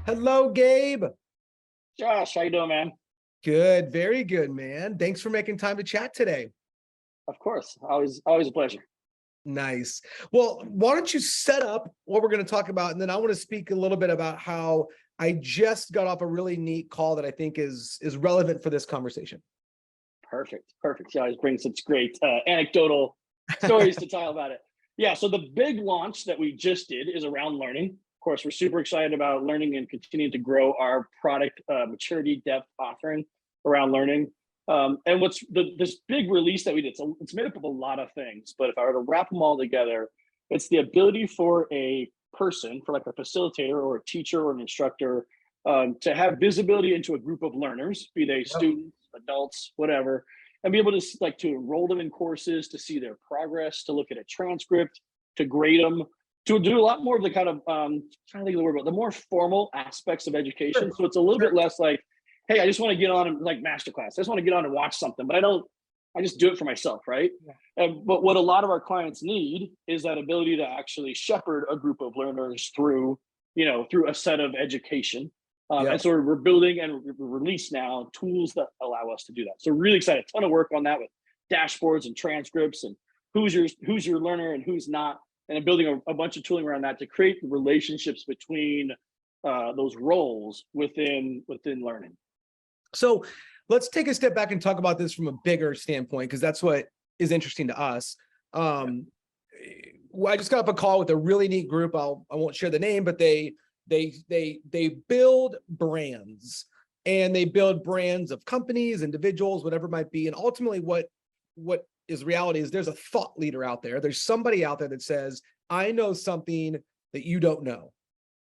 Hello, Gabe. Josh, how you doing, man? Good, very good, man. Thanks for making time to chat today. Of course, always a pleasure. Nice. Well, why don't you set up what we're going to talk about, and then I want to speak a little bit about how I just got off a really neat call that I think is relevant for this conversation. Perfect. You always bring such great anecdotal stories to tell about it. Yeah, so the big launch that we just did is around learning. Of course, we're super excited about learning and continuing to grow our product maturity depth offering around learning. And this big release that we did, so it's made up of a lot of things, but if I were to wrap them all together, it's the ability for a person, for like a facilitator or a teacher or an instructor, to have visibility into a group of learners, be they Yep. students, adults, whatever, and be able to to enroll them in courses, to see their progress, to look at a transcript, to grade them, to do a lot more of the kind of trying to think of the word, but the more formal aspects of education. Sure. So it's a little Sure. bit less like, hey, I just want to get on and like masterclass. I just want to get on and watch something, but I don't. I just do it for myself, right? Yeah. But what a lot of our clients need is that ability to actually shepherd a group of learners through, through a set of education. And Yep. so we're building and release now tools that allow us to do that. So really excited, a ton of work on that with dashboards and transcripts and who's your learner and who's not, and building a bunch of tooling around that to create relationships between those roles within learning. So let's take a step back and talk about this from a bigger standpoint, because that's what is interesting to us. I just got off a call with a really neat group. I won't share the name, but they build brands, and they build brands of companies, individuals, whatever it might be. And ultimately what is reality is there's a thought leader out there. There's somebody out there that says, I know something that you don't know.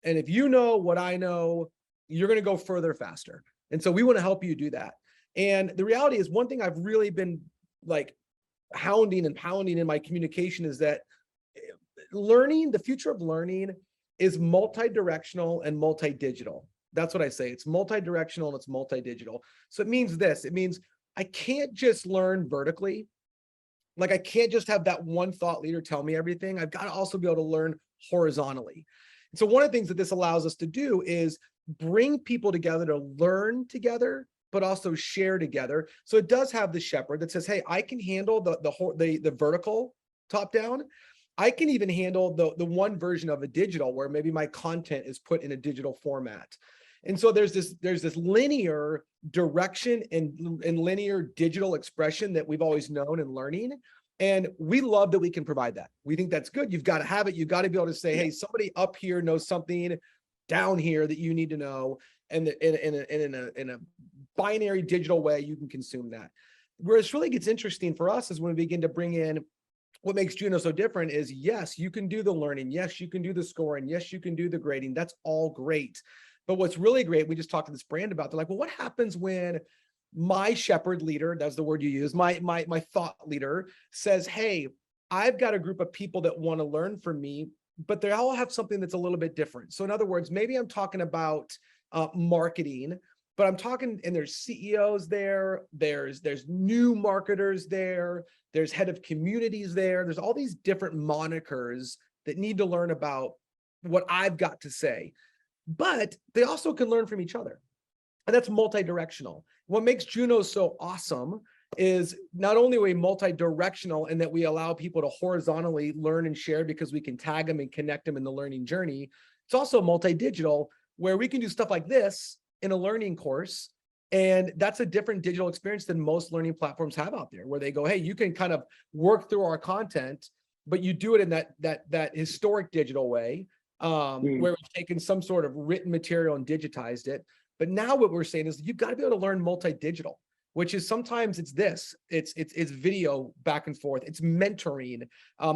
And if you know what I know, you're going to go further faster. And so we want to help you do that. And the reality is, one thing I've really been like hounding and pounding in my communication is that learning, the future of learning is multi-directional and multi-digital. That's what I say. It's multi-directional and it's multi-digital. So it means this, it means I can't just learn vertically. Like I can't just have that one thought leader tell me everything. I've got to also be able to learn horizontally. And so one of the things that this allows us to do is bring people together to learn together, but also share together. So it does have the shepherd that says, hey, I can handle the vertical top down. I can even handle the one version of a digital where maybe my content is put in a digital format. And so there's this linear direction and linear digital expression that we've always known in learning. And we love that we can provide that. We think that's good. You've got to have it. You've got to be able to say, hey, somebody up here knows something down here that you need to know. And in a binary digital way, you can consume that. Where it really gets interesting for us is when we begin to bring in what makes JUNO so different is, yes, you can do the learning. Yes, you can do the scoring. Yes, you can do the grading. That's all great. But what's really great, we just talked to this brand about, they're like, well, what happens when my shepherd leader, that's the word you use, my thought leader says, hey, I've got a group of people that want to learn from me, but they all have something that's a little bit different. So in other words, maybe I'm talking about marketing, but I'm talking, and there's CEOs there, there's new marketers there, there's head of communities there, there's all these different monikers that need to learn about what I've got to say, but they also can learn from each other. And that's multi-directional. What makes JUNO so awesome is not only are we multi-directional in that we allow people to horizontally learn and share because we can tag them and connect them in the learning journey. It's also multi-digital where we can do stuff like this in a learning course. And that's a different digital experience than most learning platforms have out there, where they go, hey, you can kind of work through our content, but you do it in that historic digital way, where we've taken some sort of written material and digitized it. But now what we're saying is you've got to be able to learn multi-digital, which is sometimes it's video back and forth. It's mentoring.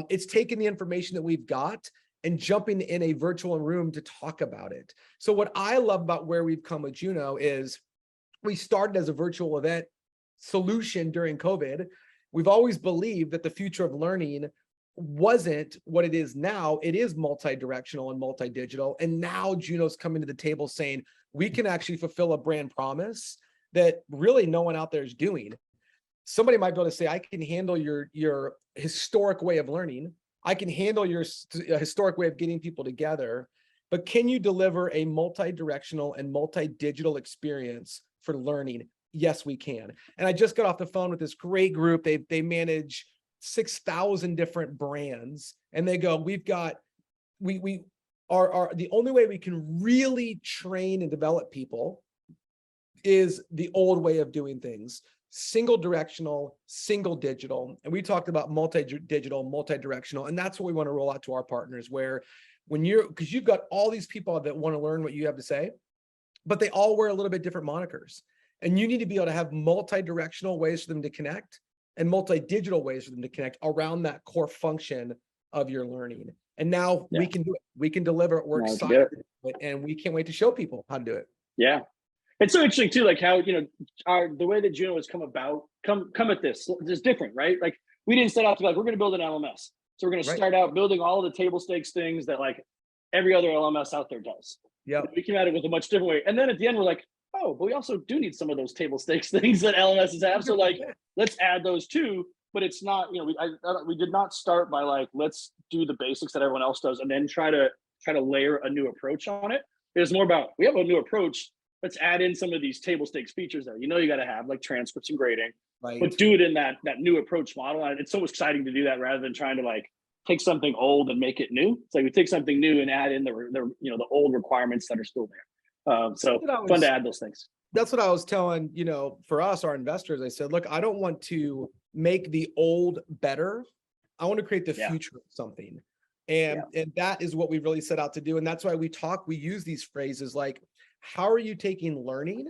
It's taking the information that we've got and jumping in a virtual room to talk about it. So what I love about where we've come with JUNO is we started as a virtual event solution during COVID. We've always believed that the future of learning wasn't what it is now. It is multi-directional and multi-digital. And now JUNO's coming to the table saying, we can actually fulfill a brand promise that really no one out there is doing. Somebody might be able to say, I can handle your historic way of learning. I can handle your historic way of getting people together. but can you deliver a multi-directional and multi-digital experience for learning? Yes, we can. And I just got off the phone with this great group. They manage 6,000 different brands, and they go, we are the only way we can really train and develop people is the old way of doing things. Single directional, single digital. And we talked about multi-digital, multi-directional. And that's what we want to roll out to our partners, where because you've got all these people that want to learn what you have to say, but they all wear a little bit different monikers. And you need to be able to have multi-directional ways for them to connect and multi-digital ways for them to connect around that core function of your learning. And now we can do it. We can deliver it. We're excited and we can't wait to show people how to do it. Yeah. It's so interesting too, like how, the way that Juno has come at this is different, right? Like we didn't set out to be like, we're going to build an LMS. So we're going to start out building all the table stakes things that like every other LMS out there does. Yeah. We came at it with a much different way. And then at the end, we're like, oh, but we also do need some of those table stakes things that LMSs have. So like, let's add those too. But it's not, we did not start by like, let's do the basics that everyone else does and then try to layer a new approach on it. It was more about, we have a new approach. Let's add in some of these table stakes features that you got to have, like transcripts and grading, but do it in that new approach model. And it's so exciting to do that rather than trying to like take something old and make it new. It's like we take something new and add in the old requirements that are still there. So fun to add those things. That's what I was telling, for us, our investors. I said, look, I don't want to make the old better. I want to create the future of something. And that is what we really set out to do. And that's why we use these phrases like, how are you taking learning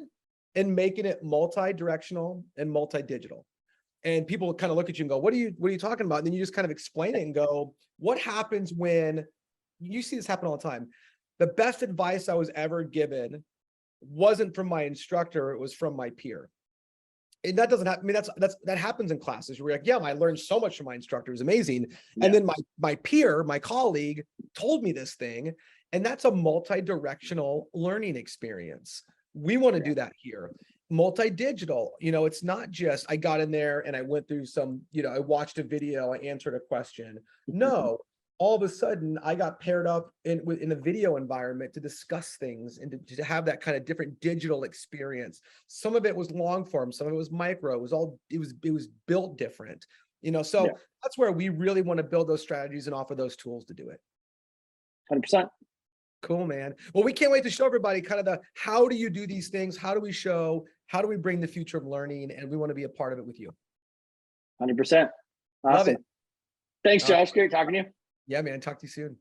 and making it multi-directional and multi-digital? And people kind of look at you and go, what are you talking about? And then you just kind of explain it and go, what happens when you see this happen all the time? The best advice I was ever given wasn't from my instructor, it was from my peer. And that doesn't happen. I mean, that happens in classes where you're like, yeah, I learned so much from my instructor, it was amazing. And then my peer, my colleague told me this thing, and that's a multi-directional learning experience. We want to do that here. Multi-digital, it's not just I got in there and I went through some, I watched a video, I answered a question. No, all of a sudden I got paired up in a video environment to discuss things and to have that kind of different digital experience. Some of it was long form, some of it was micro, it was built different, so that's where we really want to build those strategies and offer those tools to do it. 100%. Cool, man. Well, we can't wait to show everybody kind of how do you do these things? How do we bring the future of learning? And we want to be a part of it with you. 100%. Awesome. Thanks, Josh. Great talking to you. Yeah, man. Talk to you soon.